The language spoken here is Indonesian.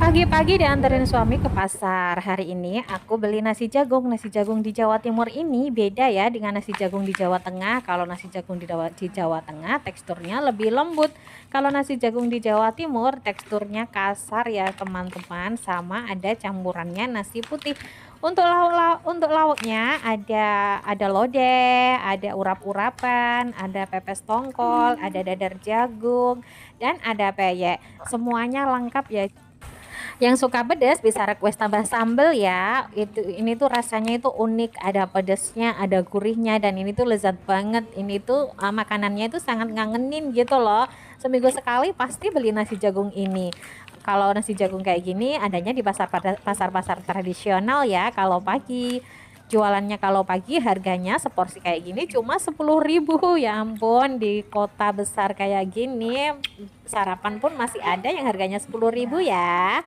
Pagi-pagi dianterin suami ke pasar. Hari ini aku beli nasi jagung. Nasi jagung di Jawa Timur ini beda ya dengan nasi jagung di Jawa Tengah. Kalau nasi jagung di Jawa Tengah teksturnya lebih lembut. Kalau nasi jagung di Jawa Timur teksturnya kasar ya teman-teman. Sama ada campurannya nasi putih. Untuk lauknya ada lodeh, ada urap-urapan, ada pepes tongkol, ada dadar jagung, dan ada peyek. Semuanya lengkap ya. Yang suka pedas bisa request tambah sambal ya. Ini tuh rasanya itu unik, ada pedasnya, ada gurihnya dan ini tuh lezat banget. Ini tuh makanannya itu sangat ngangenin gitu loh. Seminggu sekali pasti beli nasi jagung ini. Kalau nasi jagung kayak gini adanya di pasar-pasar tradisional ya. Kalau pagi harganya seporsi kayak gini cuma 10.000. Ya ampun, di kota besar kayak gini sarapan pun masih ada yang harganya 10.000 ya.